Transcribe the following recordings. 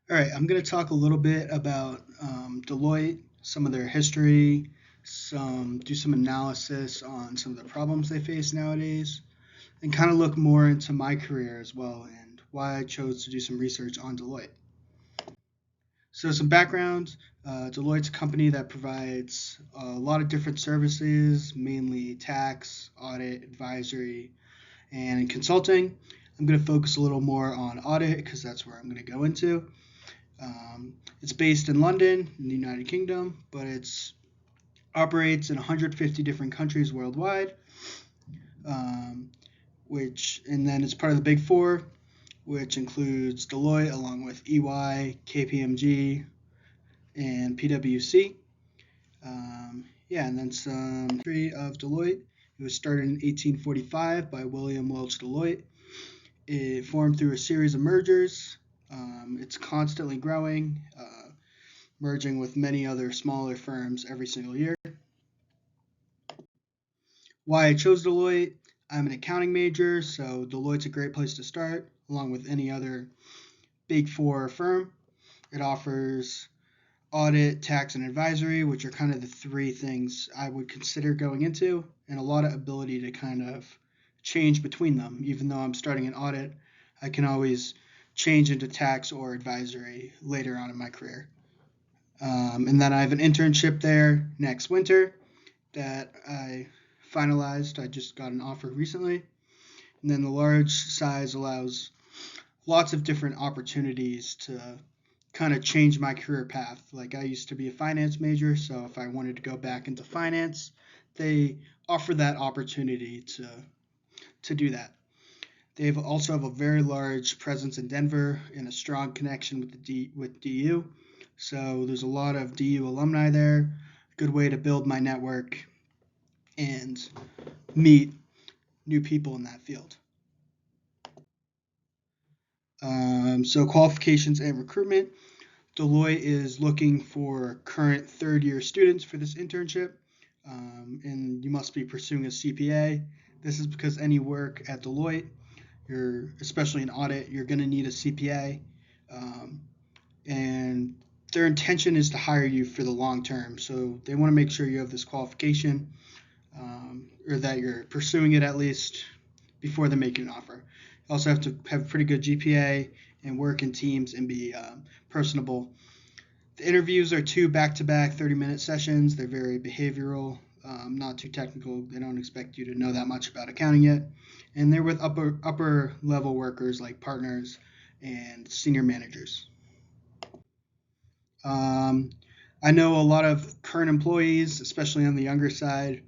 All right, I'm going to talk a little bit about Deloitte, some of their history, do some analysis on some of the problems they face nowadays, and kind of look more into my career as well and why I chose to do some research on Deloitte. So, some background: Deloitte's a company that provides a lot of different services, mainly tax, audit, advisory, and consulting. I'm going to focus a little more on audit because that's where I'm going to go into. It's based in London, in the United Kingdom, but it operates in 150 different countries worldwide. Um, and then it's part of the Big Four, which includes Deloitte along with EY, KPMG, and PwC. And then some history of Deloitte. It was started in 1845 by William Welch Deloitte. It formed through a series of mergers. It's constantly growing, merging with many other smaller firms every single year. Why I chose Deloitte: I'm an accounting major, so Deloitte's a great place to start, along with any other Big Four firm. It offers audit, tax, and advisory, which are kind of the three things I would consider going into, and a lot of ability to kind of change between them. Even though I'm starting in audit, I can always change into tax or advisory later on in my career. And then I have an internship there next winter that I finalized. I just got an offer recently. And then the large size allows lots of different opportunities to kind of change my career path. Like I used to be a finance major, so if I wanted to go back into finance, they offer that opportunity to do that. They also have a very large presence in Denver and a strong connection with DU. So there's a lot of DU alumni there. Good way to build my network and meet new people in that field. So qualifications and recruitment. Deloitte is looking for current third year students for this internship, and you must be pursuing a CPA. This is because any work at Deloitte, especially in audit, you're going to need a CPA, and their intention is to hire you for the long term. So they want to make sure you have this qualification, or that you're pursuing it at least before they make you an offer. You also have to have a pretty good GPA and work in teams and be personable. The interviews are two back-to-back 30-minute sessions. They're very behavioral, not too technical. They don't expect you to know that much about accounting yet. And they're with upper level workers like partners and senior managers. Um, I know a lot of current employees, especially on the younger side.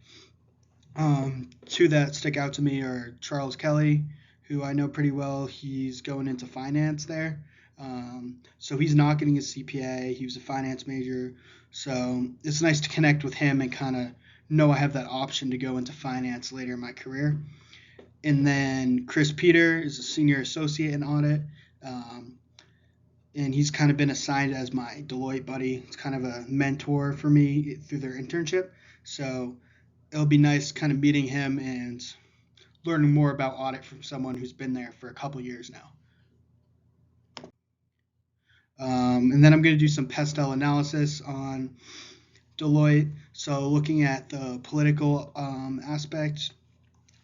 Two that stick out to me are Charles Kelly, who I know pretty well. He's going into finance there. So he's not getting his CPA. He was a finance major. So it's nice to connect with him and kind of know I have that option to go into finance later in my career. And then Chris Peter is a senior associate in audit. And he's kind of been assigned as my Deloitte buddy. It's kind of a mentor for me through their internship. So it'll be nice kind of meeting him and learning more about audit from someone who's been there for a couple years now. And then I'm going to do some pastel analysis on Deloitte. So looking at the political aspect,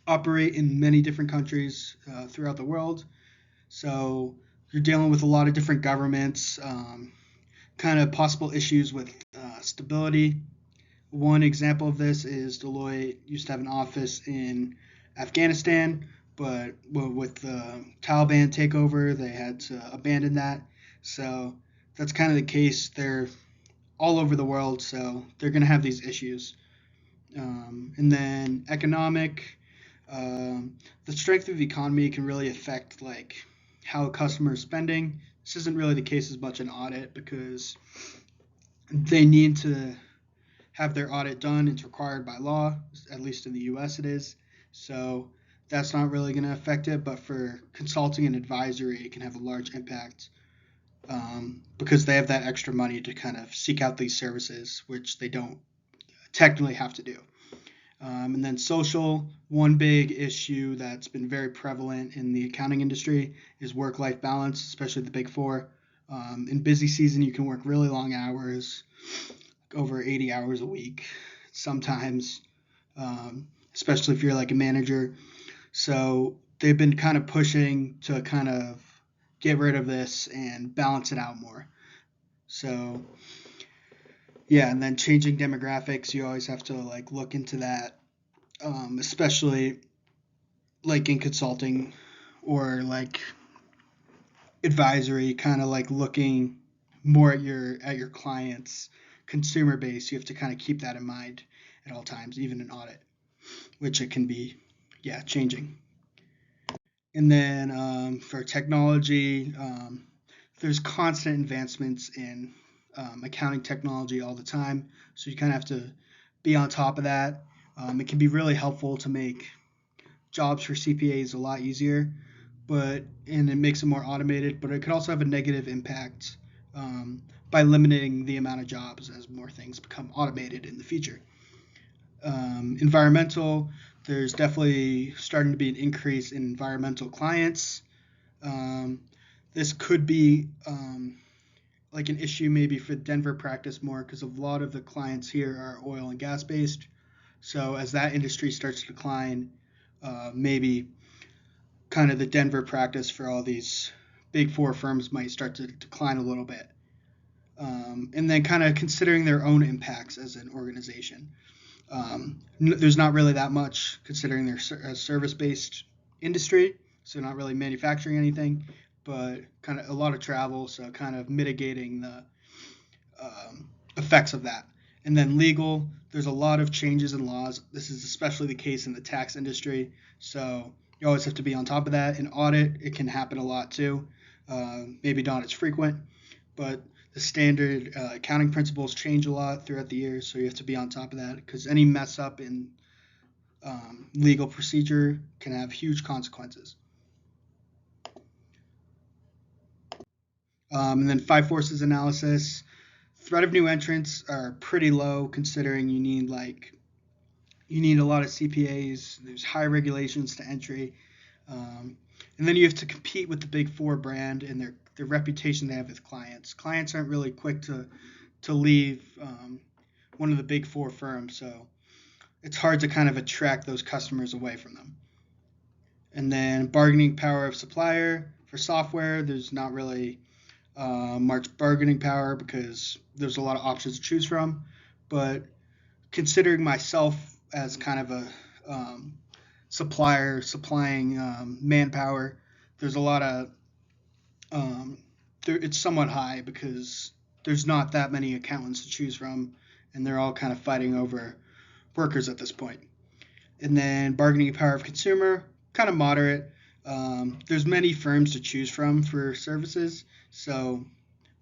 operate in many different countries throughout the world. So you're dealing with a lot of different governments, kind of possible issues with stability. One example of this is Deloitte used to have an office in Afghanistan, but with the Taliban takeover, they had to abandon that. So that's kind of the case. They're all over the world, so they're going to have these issues. And then economic, the strength of the economy can really affect like how a customer is spending. This isn't really the case as much in audit because they need to have their audit done. It's required by law, at least in the US it is. So that's not really going to affect it. But for consulting and advisory, it can have a large impact because they have that extra money to kind of seek out these services, which they don't technically have to do. And then social, one big issue that's been very prevalent in the accounting industry is work-life balance, especially the Big Four. In busy season, you can work really long hours, over 80 hours a week, sometimes, especially if you're like a manager. So they've been kind of pushing to kind of get rid of this and balance it out more. So yeah, and then changing demographics, you always have to like look into that, especially like in consulting or like advisory, kind of like looking more at your clients' consumer base. You have to kind of keep that in mind at all times, even in audit, which it can be, yeah, changing. And then for technology, there's constant advancements in accounting technology all the time. So you kind of have to be on top of that. It can be really helpful to make jobs for CPAs a lot easier, and it makes it more automated. But it could also have a negative impact by limiting the amount of jobs as more things become automated in the future. Environmental, there's definitely starting to be an increase in environmental clients. Um, this could be like an issue maybe for Denver practice more because a lot of the clients here are oil and gas based. So as that industry starts to decline, maybe kind of the Denver practice for all these big four firms might start to decline a little bit. And then kind of considering their own impacts as an organization. There's not really that much considering they're a service-based industry, so not really manufacturing anything, but kind of a lot of travel, so kind of mitigating the effects of that. And then legal, there's a lot of changes in laws. This is especially the case in the tax industry, so you always have to be on top of that. In audit, it can happen a lot too. Maybe not as frequent, but the standard accounting principles change a lot throughout the years, so you have to be on top of that because any mess up in legal procedure can have huge consequences. And then five forces analysis. Threat of new entrants are pretty low considering you need a lot of CPAs. There's high regulations to entry, and then you have to compete with the Big Four brand and their reputation they have with clients. Clients aren't really quick to leave one of the Big Four firms, so it's hard to kind of attract those customers away from them. And then bargaining power of supplier for software, there's not really much bargaining power because there's a lot of options to choose from. But considering myself as kind of a supplier supplying manpower, there's a lot of it's somewhat high because there's not that many accountants to choose from, and they're all kind of fighting over workers at this point. And then bargaining power of consumer, kind of moderate. There's many firms to choose from for services, so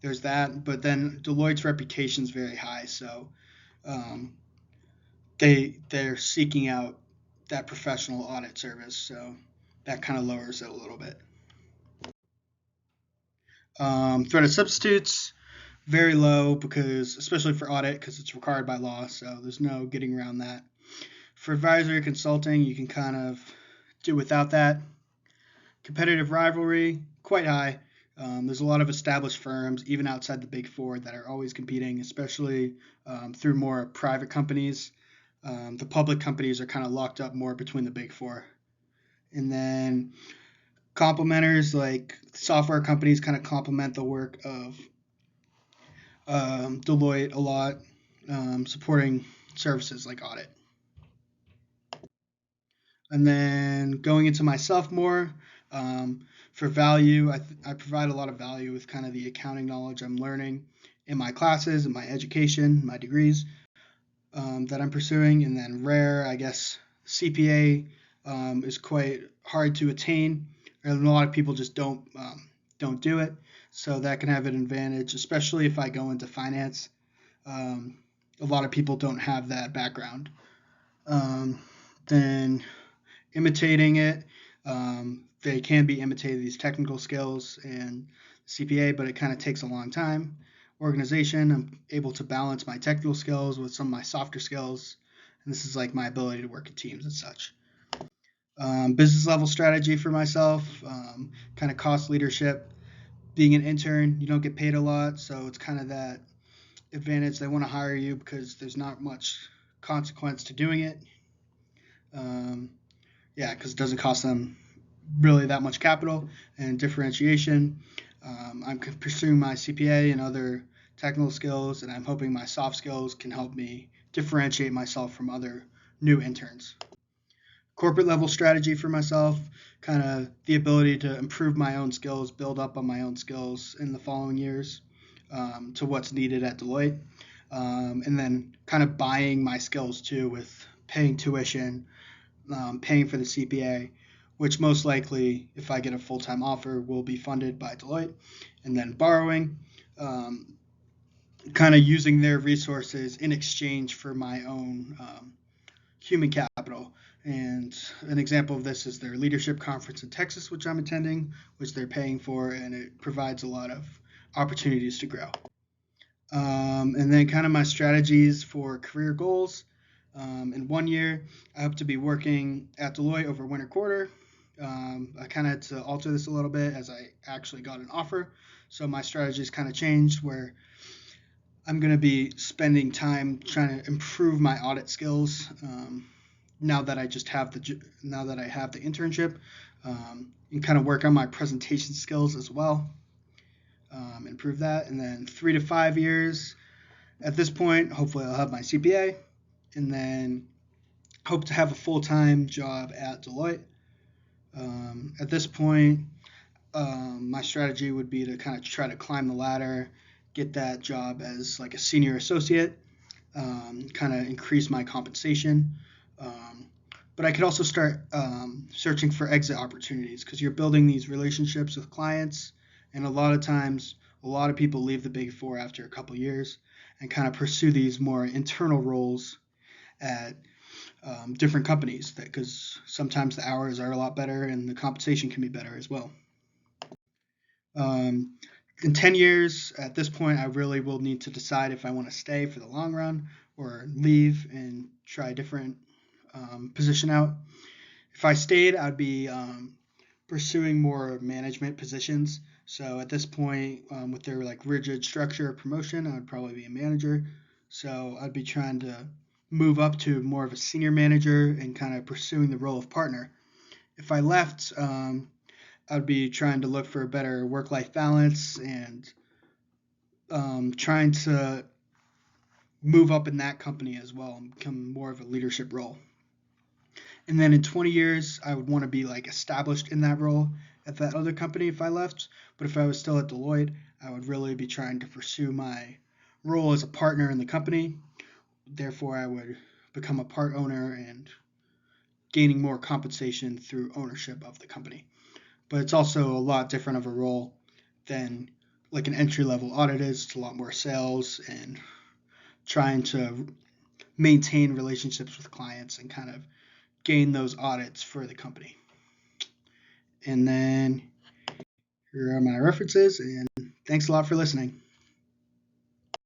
there's that. But then Deloitte's reputation is very high, so um, they're seeking out that professional audit service, so that kind of lowers it a little bit. Threat of substitutes, very low because, especially for audit, because it's required by law, so there's no getting around that. For advisory consulting, you can kind of do without that. Competitive rivalry, quite high. There's a lot of established firms, even outside the Big Four, that are always competing, especially through more private companies. The public companies are kind of locked up more between the Big Four. And then complementers, like software companies, kind of complement the work of Deloitte a lot, supporting services like audit. And then going into myself more, for value, I provide a lot of value with kind of the accounting knowledge I'm learning in my classes, in my education, my degrees that I'm pursuing. And then rare, I guess CPA is quite hard to attain, and a lot of people just don't do it. So that can have an advantage, especially if I go into finance. A lot of people don't have that background. Then imitating it. They can be imitated, these technical skills and CPA, but it kind of takes a long time. Organization, I'm able to balance my technical skills with some of my softer skills, and this is like my ability to work in teams and such. Business level strategy for myself, kind of cost leadership. being an intern, you don't get paid a lot, so it's kind of that advantage. They want to hire you because there's not much consequence to doing it. Um, yeah, because it doesn't cost them really that much capital and differentiation. I'm pursuing my CPA and other technical skills, and I'm hoping my soft skills can help me differentiate myself from other new interns. Corporate level strategy for myself, kind of the ability to improve my own skills, build up on my own skills in the following years to what's needed at Deloitte. And then kind of buying my skills too with paying tuition, paying for the CPA, which most likely, if I get a full time offer, will be funded by Deloitte, and then borrowing, kind of using their resources in exchange for my own human capital. And an example of this is their leadership conference in Texas, which I'm attending, which they're paying for, and it provides a lot of opportunities to grow. And then kind of my strategies for career goals. In 1 year, I hope to be working at Deloitte over winter quarter. I kind of had to alter this a little bit as I actually got an offer. So my strategies kind of changed where I'm going to be spending time trying to improve my audit skills. Now that I have the internship, and kind of work on my presentation skills as well, improve that. And then 3 to 5 years, at this point, hopefully I'll have my CPA, and then hope to have a full-time job at Deloitte. At this point, my strategy would be to kind of try to climb the ladder, get that job as like a senior associate, kind of increase my compensation. But I could also start searching for exit opportunities because you're building these relationships with clients, and a lot of times, a lot of people leave the Big Four after a couple years and kind of pursue these more internal roles at different companies because sometimes the hours are a lot better and the compensation can be better as well. Um, in 10 years, at this point, I really will need to decide if I want to stay for the long run or leave and try a different position out. If I stayed, I'd be pursuing more management positions. So at this point, with their like rigid structure of promotion, I would probably be a manager. So I'd be trying to move up to more of a senior manager and kind of pursuing the role of partner. If I left, I'd be trying to look for a better work-life balance and trying to move up in that company as well and become more of a leadership role. And then in 20 years, I would want to be like established in that role at that other company if I left. But if I was still at Deloitte, I would really be trying to pursue my role as a partner in the company. Therefore, I would become a part owner and gaining more compensation through ownership of the company. But it's also a lot different of a role than like an entry level audit is. It's a lot more sales and trying to maintain relationships with clients and kind of gain those audits for the company. And then here are my references, and thanks a lot for listening.